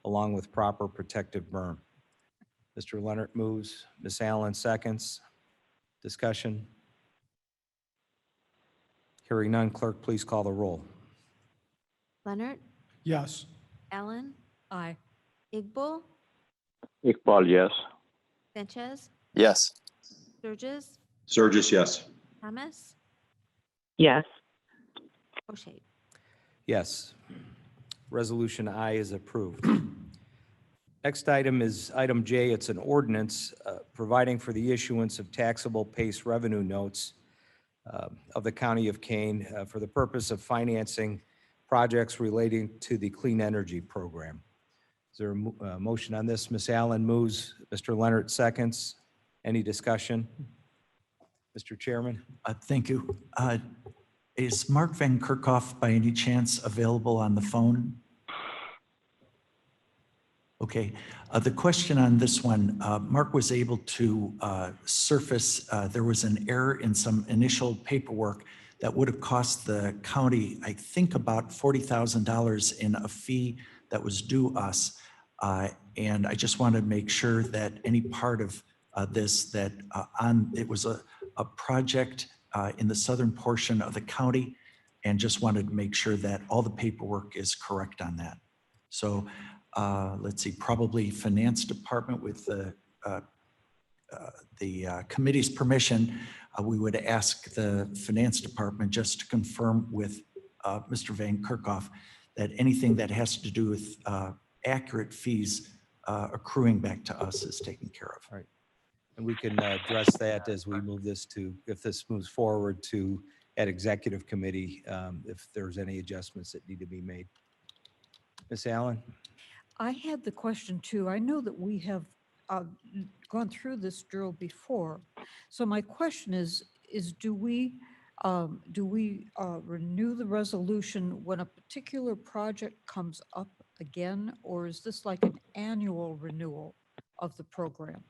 [SPEAKER 1] along with proper protective berm. Mr. Leonard moves, Ms. Allen seconds. Discussion. Hearing none, clerk, please call the roll.
[SPEAKER 2] Leonard,
[SPEAKER 11] Yes.
[SPEAKER 2] Allen. Aye. Iqbal,
[SPEAKER 4] Iqbal, yes.
[SPEAKER 2] Sanchez,
[SPEAKER 12] Yes.
[SPEAKER 2] Sturgis,
[SPEAKER 3] Surges, yes.
[SPEAKER 2] Thomas,
[SPEAKER 5] Yes.
[SPEAKER 2] O'Shea.
[SPEAKER 1] Yes. Resolution I is approved. Next item is item J. It's an ordinance providing for the issuance of taxable PACE revenue notes of the County of Kane for the purpose of financing projects relating to the clean energy program. Is there a motion on this? Ms. Allen moves, Mr. Leonard seconds. Any discussion? Mr. Chairman?
[SPEAKER 9] Thank you. Is Mark Van Kerkhoff by any chance available on the phone? Okay. The question on this one, Mark was able to surface, there was an error in some initial paperwork that would have cost the county, I think, about $40,000 in a fee that was due us. And I just wanted to make sure that any part of this, that it was a project in the southern portion of the county, and just wanted to make sure that all the paperwork is correct on that. So let's see, probably Finance Department with the committee's permission, we would ask the Finance Department just to confirm with Mr. Van Kerkhoff that anything that has to do with accurate fees accruing back to us is taken care of.
[SPEAKER 1] Right. And we can address that as we move this to, if this moves forward to at executive committee, if there's any adjustments that need to be made. Ms. Allen?
[SPEAKER 10] I had the question too. I know that we have gone through this drill before. So my question is do we renew the resolution when a particular project comes up again, or is this like an annual renewal of the program?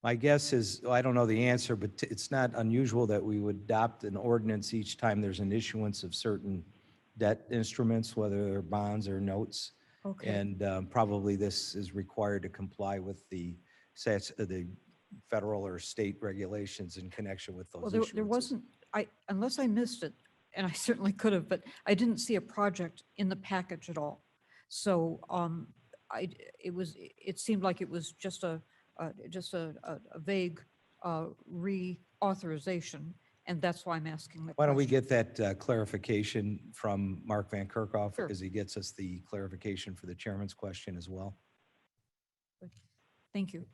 [SPEAKER 1] My guess is, I don't know the answer, but it's not unusual that we would adopt an ordinance each time there's an issuance of certain debt instruments, whether they're bonds or notes.
[SPEAKER 10] Okay.
[SPEAKER 1] And probably this is required to comply with the federal or state regulations in connection with those
[SPEAKER 10] Well,
[SPEAKER 1] issuances.
[SPEAKER 10] there wasn't, unless I missed it, and I certainly could have, but I didn't see a project in the package at all. So it seemed like it was just a vague reauthorization, and that's why I'm asking the question.
[SPEAKER 1] Why don't we get that clarification from Mark Van Kerkhoff,
[SPEAKER 10] Sure.
[SPEAKER 1] as he gets us the clarification for the chairman's question as well.
[SPEAKER 10] Thank you.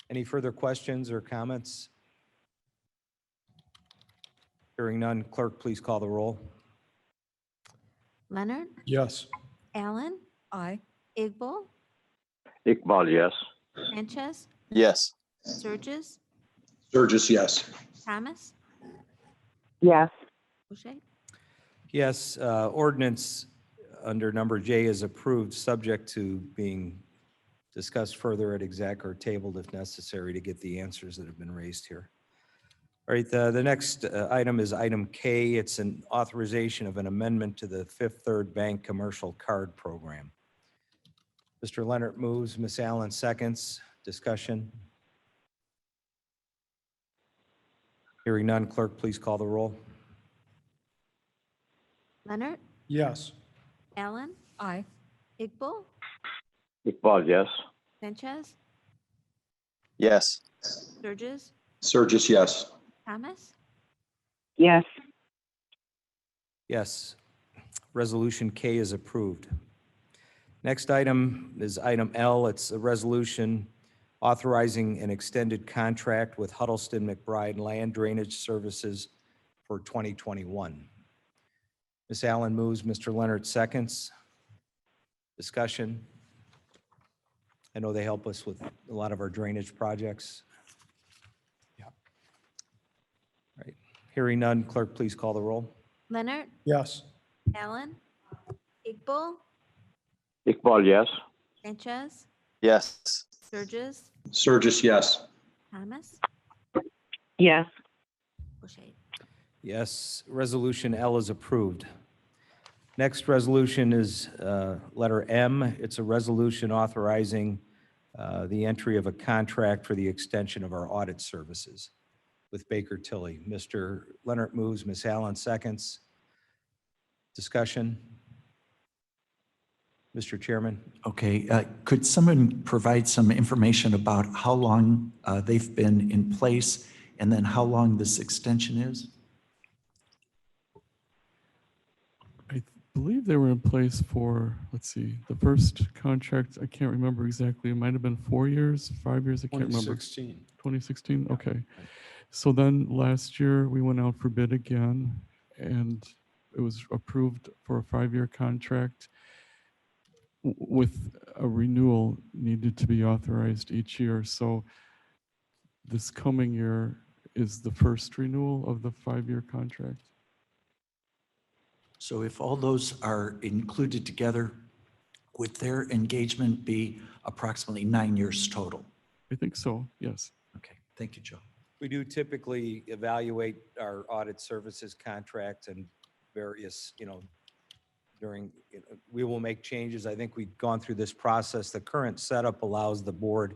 [SPEAKER 1] Any further questions or comments? Hearing none, clerk, please call the roll.
[SPEAKER 2] Leonard,
[SPEAKER 11] Yes.
[SPEAKER 2] Allen.
[SPEAKER 10] Aye.
[SPEAKER 2] Iqbal,
[SPEAKER 4] Iqbal, yes.
[SPEAKER 2] Sanchez,
[SPEAKER 12] Yes.
[SPEAKER 2] Sturgis,
[SPEAKER 3] Surges, yes.
[SPEAKER 2] Thomas,
[SPEAKER 5] Yes.
[SPEAKER 2] O'Shea.
[SPEAKER 1] Yes, ordinance under number J is approved, subject to being discussed further at exec or tabled if necessary to get the answers that have been raised here. All right, the next item is item K. It's an authorization of an amendment to the Fifth Third Bank Commercial Card Program. Mr. Leonard moves, Ms. Allen seconds. Discussion. Hearing none, clerk, please call the roll.
[SPEAKER 2] Leonard,
[SPEAKER 11] Yes.
[SPEAKER 2] Allen.
[SPEAKER 10] Aye.
[SPEAKER 2] Iqbal,
[SPEAKER 4] Iqbal, yes.
[SPEAKER 2] Sanchez,
[SPEAKER 12] Yes.
[SPEAKER 2] Sturgis,
[SPEAKER 3] Surges, yes.
[SPEAKER 2] Thomas,
[SPEAKER 5] Yes.
[SPEAKER 1] Yes. Resolution K is approved. Next item is item L. It's a resolution authorizing an extended contract with Huddleston McBride Land Drainage Services for 2021. Ms. Allen moves, Mr. Leonard seconds. Discussion. I know they help us with a lot of our drainage projects. Yeah. Right. Hearing none, clerk, please call the roll.
[SPEAKER 2] Leonard,
[SPEAKER 11] Yes.
[SPEAKER 2] Allen, Iqbal,
[SPEAKER 4] Iqbal, yes.
[SPEAKER 2] Sanchez,
[SPEAKER 12] Yes.
[SPEAKER 2] Sturgis,
[SPEAKER 3] Surges, yes.
[SPEAKER 2] Thomas,
[SPEAKER 5] Yes.
[SPEAKER 2] O'Shea.
[SPEAKER 1] Yes, Resolution L is approved. Next resolution is letter M. It's a resolution authorizing the entry of a contract for the extension of our audit services with Baker Tilly. Mr. Leonard moves, Ms. Allen seconds. Discussion? Mr. Chairman?
[SPEAKER 9] Okay, could someone provide some information about how long they've been in place and then how long this extension is?
[SPEAKER 7] I believe they were in place for, let's see, the first contract, I can't remember exactly. It might have been 4 years, 5 years, I can't remember.
[SPEAKER 11] 2016.
[SPEAKER 7] 2016, okay. So then last year, we went out for bid again, and it was approved for a 5-year contract with a renewal needed to be authorized each year. So this coming year is the first renewal of the 5-year contract.
[SPEAKER 9] So if all those are included together, would their engagement be approximately 9 years total?
[SPEAKER 7] I think so, yes.
[SPEAKER 9] Okay, thank you, Joe.
[SPEAKER 1] We do typically evaluate our audit services contract and various, we will make changes. I think we've gone through this process. The current setup allows the board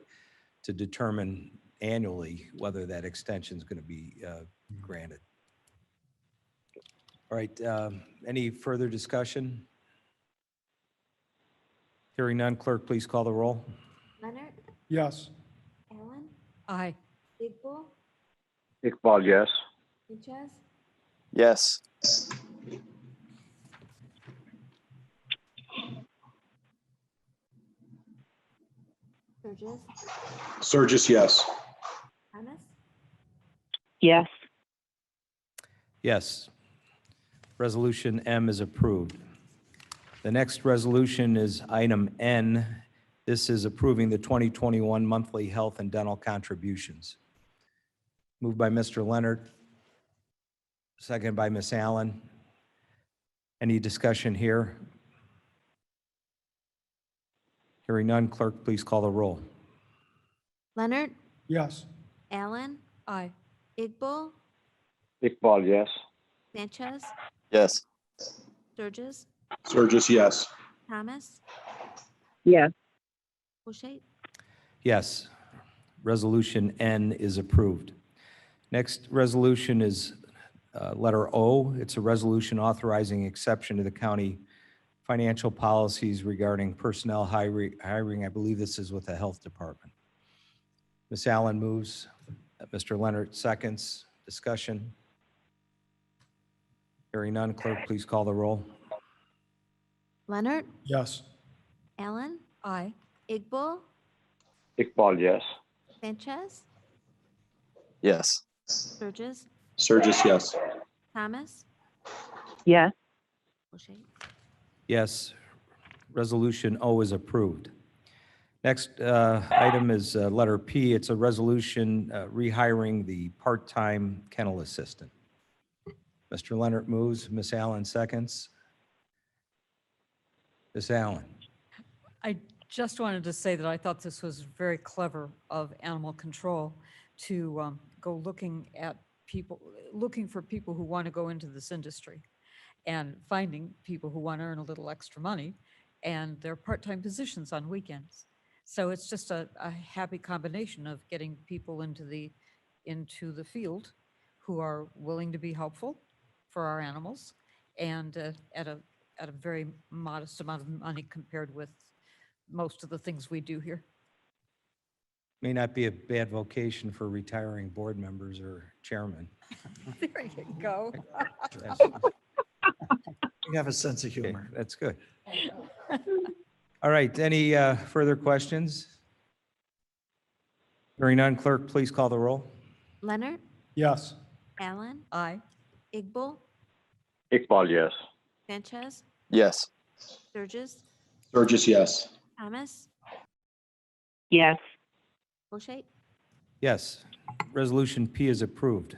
[SPEAKER 1] to determine annually whether that extension is going to be granted. All right, any further discussion? Hearing none, clerk, please call the roll.
[SPEAKER 2] Leonard,
[SPEAKER 11] Yes.
[SPEAKER 2] Allen,
[SPEAKER 10] Aye.
[SPEAKER 2] Iqbal,
[SPEAKER 4] Iqbal, yes.
[SPEAKER 2] Sanchez,
[SPEAKER 12] Yes.
[SPEAKER 2] Sturgis,
[SPEAKER 3] Surges, yes.
[SPEAKER 2] Thomas,
[SPEAKER 5] Yes.
[SPEAKER 1] Yes. Resolution M is approved. The next resolution is item N. This is approving the 2021 monthly health and dental contributions. Moved by Mr. Leonard, second by Ms. Allen. Any discussion here? Hearing none, clerk, please call the roll.
[SPEAKER 2] Leonard,
[SPEAKER 11] Yes.
[SPEAKER 2] Allen,
[SPEAKER 10] Aye.
[SPEAKER 2] Iqbal,
[SPEAKER 4] Iqbal, yes.
[SPEAKER 2] Sanchez,
[SPEAKER 12] Yes.
[SPEAKER 2] Sturgis,
[SPEAKER 3] Surges, yes.
[SPEAKER 2] Thomas,
[SPEAKER 5] Yes.
[SPEAKER 2] O'Shea.
[SPEAKER 1] Yes. Resolution N is approved. Next resolution is letter O. It's a resolution authorizing exception to the county financial policies regarding personnel hiring. I believe this is with the health department. Ms. Allen moves. Mr. Leonard seconds. Discussion. Hearing none, clerk, please call the roll.
[SPEAKER 2] Leonard,
[SPEAKER 11] Yes.
[SPEAKER 2] Allen,
[SPEAKER 10] Aye.
[SPEAKER 2] Iqbal,
[SPEAKER 4] Iqbal, yes.
[SPEAKER 2] Sanchez,
[SPEAKER 12] Yes.
[SPEAKER 2] Sturgis,
[SPEAKER 3] Surges, yes.
[SPEAKER 2] Thomas,
[SPEAKER 5] Yes.
[SPEAKER 2] O'Shea.
[SPEAKER 1] Yes. Resolution O is approved. Next item is letter P. It's a resolution rehiring the part-time kennel assistant. Mr. Leonard moves. Ms. Allen seconds. Ms. Allen.
[SPEAKER 10] I just wanted to say that I thought this was very clever of animal control to go looking for people who want to go into this industry and finding people who want to earn a little extra money, and their part-time positions on weekends. So it's just a happy combination of getting people into the field who are willing to be helpful for our animals, and at a very modest amount of money compared with most of the things we do here.
[SPEAKER 1] May not be a bad vocation for retiring board members or chairmen.
[SPEAKER 10] There you go.
[SPEAKER 1] Yes.
[SPEAKER 9] You have a sense of
[SPEAKER 1] Okay,
[SPEAKER 9] humor.
[SPEAKER 1] that's good. All right, any further questions? Hearing none, clerk, please call the roll.
[SPEAKER 2] Leonard,
[SPEAKER 11] Yes.
[SPEAKER 2] Allen,
[SPEAKER 10] Aye.
[SPEAKER 2] Iqbal,
[SPEAKER 4] Iqbal, yes.
[SPEAKER 2] Sanchez,
[SPEAKER 12] Yes.
[SPEAKER 2] Sturgis,
[SPEAKER 3] Sturgis, yes.
[SPEAKER 2] Thomas,
[SPEAKER 5] Yes.
[SPEAKER 2] Boucher.
[SPEAKER 1] Yes, resolution P is approved.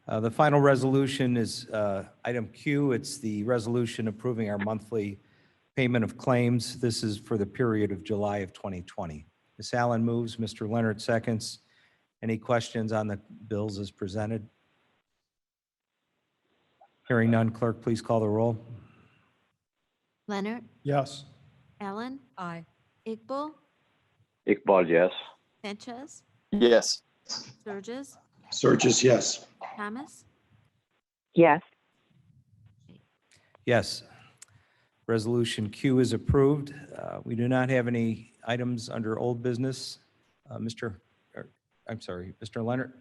[SPEAKER 1] The final resolution is item Q. It's the resolution approving our monthly payment of claims. This is for the period of July of 2020. Ms. Allen moves, Mr. Leonard seconds. Any questions on the bills as presented? Hearing none, clerk, please call the roll.
[SPEAKER 2] Leonard,
[SPEAKER 11] Yes.
[SPEAKER 2] Allen,
[SPEAKER 10] Aye.
[SPEAKER 2] Iqbal,
[SPEAKER 4] Iqbal, yes.
[SPEAKER 2] Sanchez,
[SPEAKER 12] Yes.
[SPEAKER 2] Sturgis,
[SPEAKER 3] Sturgis, yes.
[SPEAKER 2] Thomas,
[SPEAKER 5] Yes.
[SPEAKER 1] Yes. Resolution Q is approved. We do not have any items under old business. Mr. Leonard?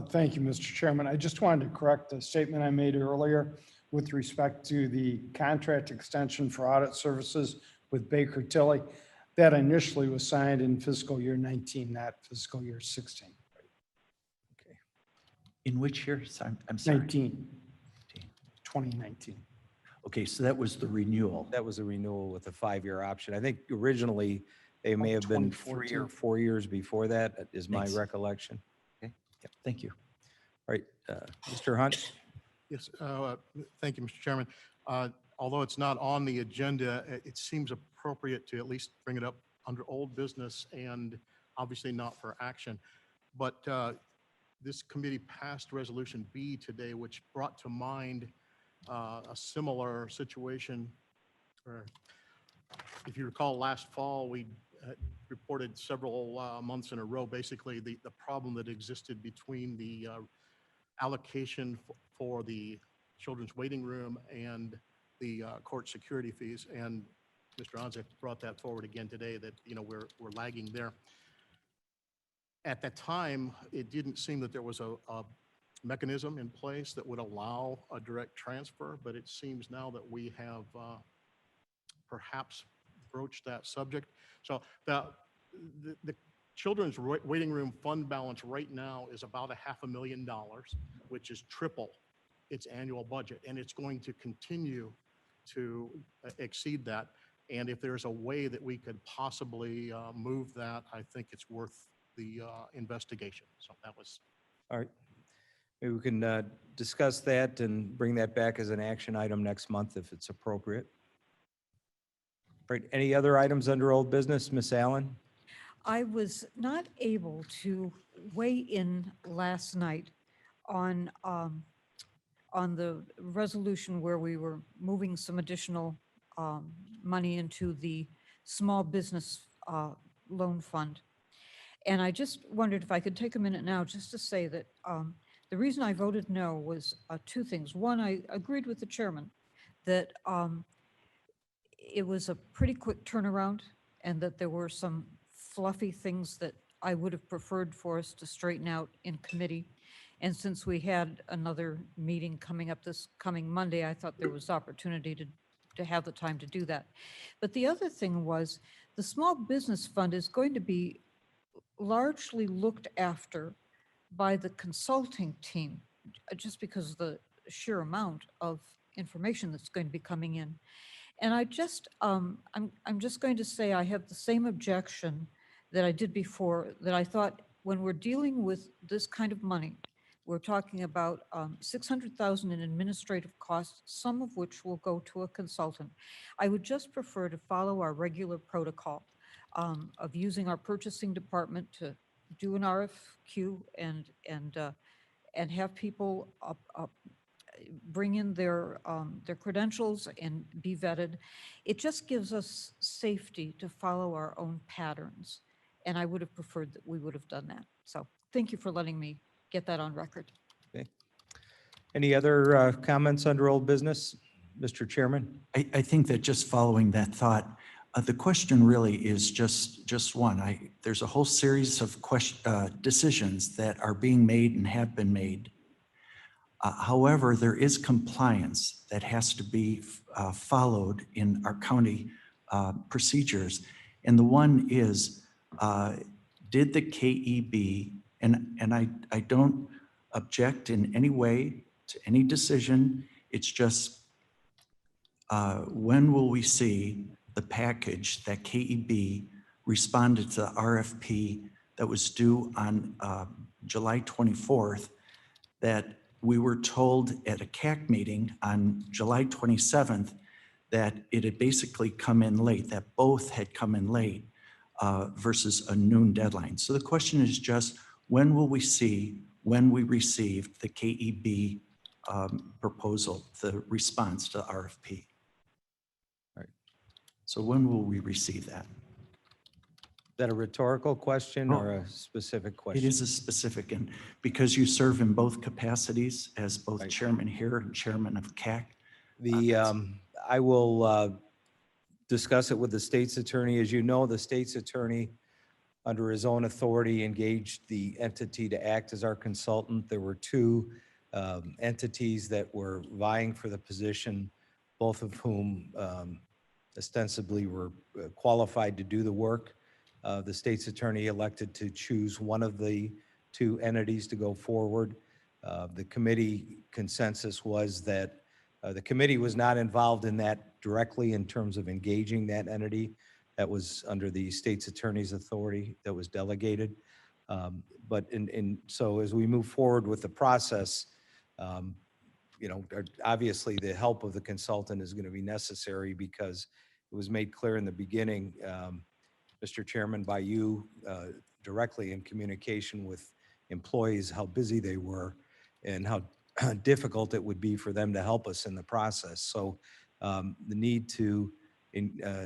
[SPEAKER 11] Thank you, Mr. Chairman. I just wanted to correct a statement I made earlier with respect to the contract extension for audit services with Baker Tilly. That initially was signed in fiscal year 19, not fiscal year 16.
[SPEAKER 9] In which year? I'm sorry.
[SPEAKER 11] 19. 2019.
[SPEAKER 9] Okay, so that was the renewal.
[SPEAKER 1] That was a renewal with a 5-year option. I think originally they may have been 3 or 4 years before that, is my
[SPEAKER 9] Thanks.
[SPEAKER 1] recollection.
[SPEAKER 9] Okay, yep, thank you.
[SPEAKER 1] All right, Mr. Hunt?
[SPEAKER 14] Yes, thank you, Mr. Chairman. Although it's not on the agenda, it seems appropriate to at least bring it up under old business and obviously not for action. But this committee passed Resolution B today, which brought to mind a similar situation. Where, if you recall, last fall, we reported several months in a row, basically the problem that existed between the allocation for the children's waiting room and the court security fees. And Mr. Onzek brought that forward again today, that we're lagging there. At that time, it didn't seem that there was a mechanism in place that would allow a direct transfer, but it seems now that we have perhaps broached that subject. So the children's waiting room fund balance right now is about $500,000, which is triple its annual budget, and it's going to continue to exceed that. And if there's a way that we could possibly move that, I think it's worth the investigation. So that was.
[SPEAKER 1] All right. Maybe we can discuss that and bring that back as an action item next month if it's appropriate. All right, any other items under old business, Ms. Allen?
[SPEAKER 10] I was not able to weigh in last night on the resolution where we were moving some additional money into the small business loan fund. And I just wondered if I could take a minute now just to say that the reason I voted no was two things. One, I agreed with the chairman that it was a pretty quick turnaround and that there were some fluffy things that I would have preferred for us to straighten out in committee. And since we had another meeting coming up this coming Monday, I thought there was opportunity to have the time to do that. But the other thing was the small business fund is going to be largely looked after by the consulting team, just because of the sheer amount of information that's going to be coming in. And I just, I'm just going to say I have the same objection that I did before, that I thought when we're dealing with this kind of money, we're talking about $600,000 in administrative costs, some of which will go to a consultant. I would just prefer to follow our regular protocol of using our purchasing department to do an RFQ and have people bring in their credentials and be vetted. It just gives us safety to follow our own patterns. And I would have preferred that we would have done that. So thank you for letting me get that on record.
[SPEAKER 1] Okay. Any other comments under old business, Mr. Chairman?
[SPEAKER 9] I think that just following that thought, the question really is just one. There's a whole series of decisions that are being made and have been made. However, there is compliance that has to be followed in our county procedures. And the one is did the KEB, and I don't object in any way to any decision. It's just, when will we see the package that KEB responded to the RFP that was due on July 24th, that we were told at a CAC meeting on July 27th that it had basically come in late, that both had come in late versus a noon deadline. So the question is just, when will we see when we received the KEB proposal, the response to the RFP?
[SPEAKER 1] Right.
[SPEAKER 9] So when will we receive that?
[SPEAKER 1] Is that a rhetorical question or a specific question?
[SPEAKER 9] It is a specific, and because you serve in both capacities as both
[SPEAKER 1] Right.
[SPEAKER 9] chairman here and chairman of CAC.
[SPEAKER 1] I will discuss it with the state's attorney. As you know, the state's attorney, under his own authority, engaged the entity to act as our consultant. There were two entities that were vying for the position, both of whom ostensibly were qualified to do the work. The state's attorney elected to choose one of the two entities to go forward. The committee consensus was that the committee was not involved in that directly in terms of engaging that entity. That was under the state's attorney's authority that was delegated. So as we move forward with the process, obviously the help of the consultant is going to be necessary, because it was made clear in the beginning, Mr. Chairman, by you directly in communication with employees, how busy they were and how difficult it would be for them to help us in the process. So the need to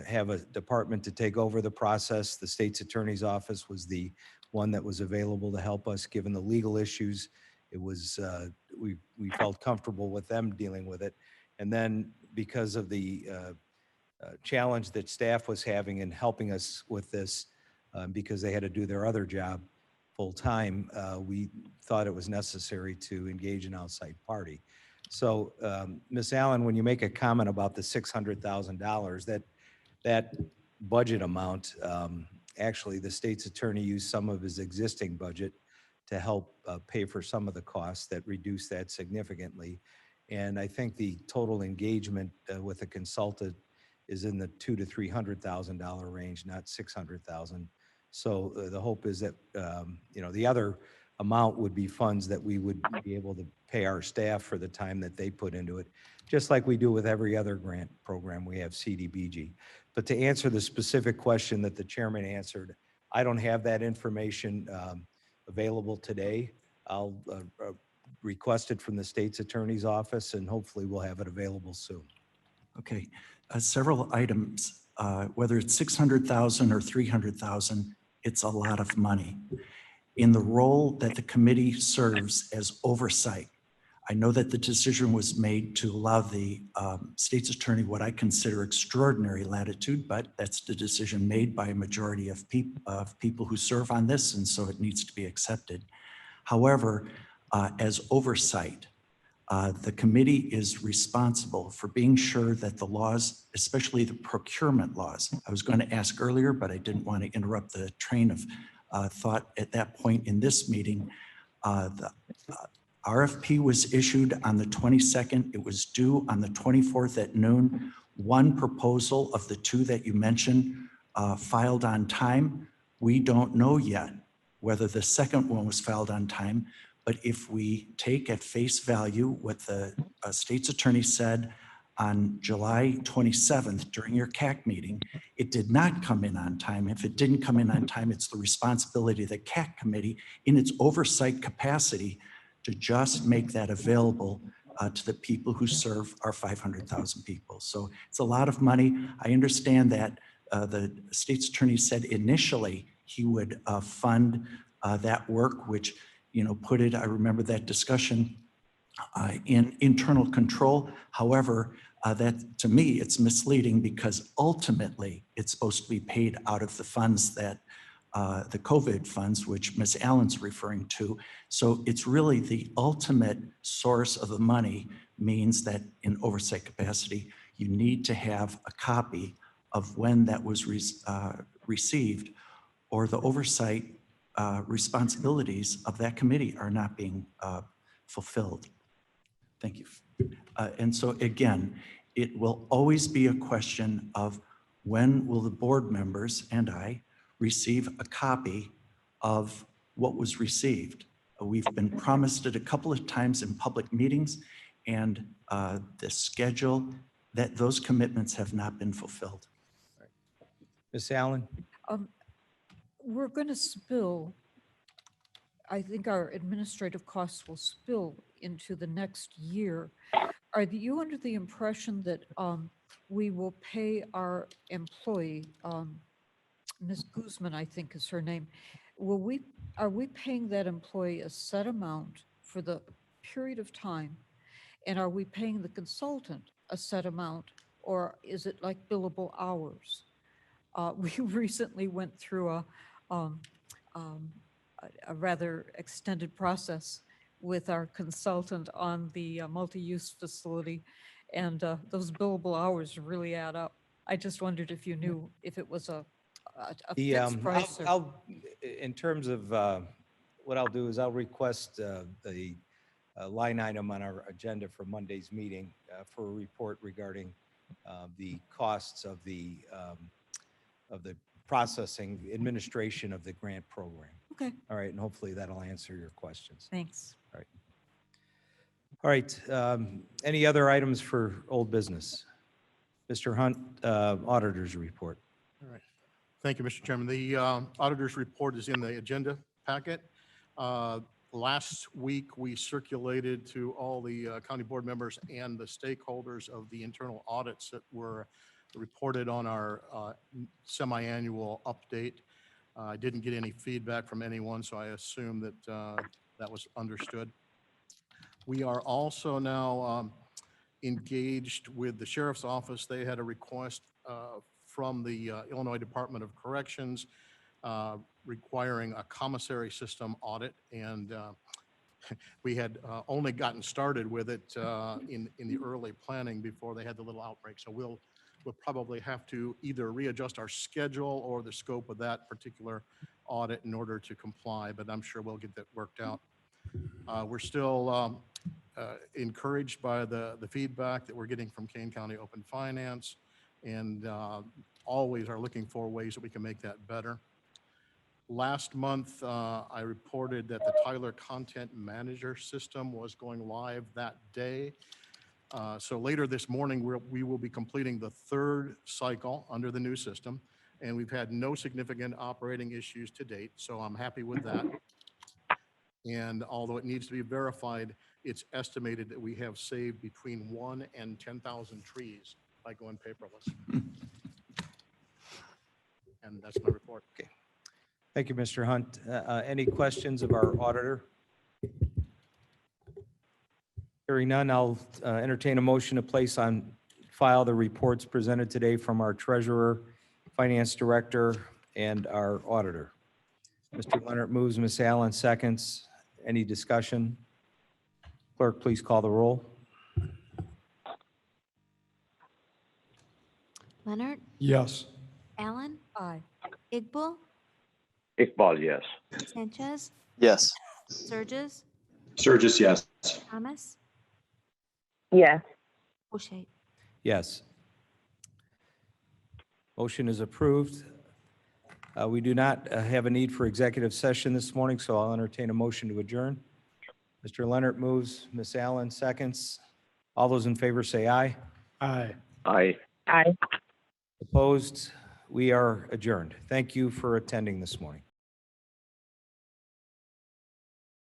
[SPEAKER 1] have a department to take over the process, the state's attorney's office was the one that was available to help us, given the legal issues. It was, we felt comfortable with them dealing with it. And then because of the challenge that staff was having in helping us with this, because they had to do their other job full time, we thought it was necessary to engage an outside party. So, Ms. Allen, when you make a comment about the $600,000, that budget amount, actually, the state's attorney used some of his existing budget to help pay for some of the costs that reduced that significantly. And I think the total engagement with a consultant is in the $200,000 to $300,000 range, not $600,000. So the hope is that, the other amount would be funds that we would be able to pay our staff for the time that they put into it, just like we do with every other grant program. We have CDBG. But to answer the specific question that the chairman answered, I don't have that information available today. I'll request it from the state's attorney's office, and hopefully we'll have it available soon.
[SPEAKER 9] Okay, several items, whether it's 600,000 or 300,000, it's a lot of money. In the role that the committee serves as oversight, I know that the decision was made to allow the state's attorney what I consider extraordinary latitude, but that's the decision made by a majority of people who serve on this, and so it needs to be accepted. However, as oversight, the committee is responsible for being sure that the laws, especially the procurement laws, I was going to ask earlier, but I didn't want to interrupt the train of thought at that point in this meeting. The RFP was issued on the 22nd. It was due on the 24th at noon. One proposal of the two that you mentioned filed on time. We don't know yet whether the second one was filed on time. But if we take at face value what the state's attorney said on July 27th during your CAC meeting, it did not come in on time. If it didn't come in on time, it's the responsibility of the CAC committee in its oversight capacity to just make that available to the people who serve our 500,000 people. So it's a lot of money. I understand that the state's attorney said initially he would fund that work, which put it, I remember that discussion in internal control. However, that to me, it's misleading because ultimately it's supposed to be paid out of the funds that the COVID funds, which Ms. Allen's referring to. So it's really the ultimate source of the money means that in oversight capacity, you need to have a copy of when that was received, or the oversight responsibilities of that committee are not being fulfilled. Thank you. And so again, it will always be a question of when will the board members and I receive a copy of what was received. We've been promised it a couple of times in public meetings, and the schedule, that those commitments have not been fulfilled.
[SPEAKER 1] Ms. Allen?
[SPEAKER 10] We're going to spill, I think our administrative costs will spill into the next year. Are you under the impression that we will pay our employee, Ms. Guzman, I think is her name, are we paying that employee a set amount for the period of time? And are we paying the consultant a set amount, or is it like billable hours? We recently went through a rather extended process with our consultant on the multi-use facility, and those billable hours really add up. I just wondered if you knew if it was a fixed price.
[SPEAKER 1] In terms of what I'll do is I'll request the line item on our agenda for Monday's meeting for a report regarding the costs of the processing administration of the grant program.
[SPEAKER 10] Okay.
[SPEAKER 1] All right, and hopefully that'll answer your questions.
[SPEAKER 10] Thanks.
[SPEAKER 1] All right. All right. Any other items for old business? Mr. Hunt, auditor's report.
[SPEAKER 14] All right. Thank you, Mr. Chairman. The auditor's report is in the agenda packet. Last week, we circulated to all the county board members and the stakeholders of the internal audits that were reported on our semi-annual update. I didn't get any feedback from anyone, so I assume that that was understood. We are also now engaged with the sheriff's office. They had a request from the Illinois Department of Corrections requiring a commissary system audit, and we had only gotten started with it in the early planning before they had the little outbreak. So we'll probably have to either readjust our schedule or the scope of that particular audit in order to comply, but I'm sure we'll get that worked out. We're still encouraged by the feedback that we're getting from Kane County Open Finance, and always are looking for ways that we can make that better. Last month, I reported that the Tyler Content Manager system was going live that day. So later this morning, we will be completing the third cycle under the new system, and we've had no significant operating issues to date, so I'm happy with that. And although it needs to be verified, it's estimated that we have saved between 1 and 10,000 trees by going paperless. And that's my report.
[SPEAKER 1] Okay. Thank you, Mr. Hunt. Any questions of our auditor? Hearing none, I'll entertain a motion to place on file the reports presented today from our treasurer, finance director, and our auditor. Mr. Leonard moves, Ms. Allen seconds. Any discussion? Clerk, please call the roll.
[SPEAKER 2] Leonard,
[SPEAKER 11] Yes.
[SPEAKER 2] Allen,
[SPEAKER 10] Aye.
[SPEAKER 2] Iqbal,
[SPEAKER 4] Iqbal, yes.
[SPEAKER 2] Sanchez,
[SPEAKER 12] Yes.
[SPEAKER 2] Surges,
[SPEAKER 3] Surges, yes.
[SPEAKER 2] Thomas,
[SPEAKER 5] Yes.
[SPEAKER 2] O'Shea.
[SPEAKER 1] Yes. Motion is approved. We do not have a need for executive session this morning, so I'll entertain a motion to adjourn. Mr. Leonard moves, Ms. Allen seconds. All those in favor say aye.
[SPEAKER 11] Aye.
[SPEAKER 4] Aye.
[SPEAKER 5] Aye.
[SPEAKER 1] Opposed? We are adjourned. Thank you for attending this morning.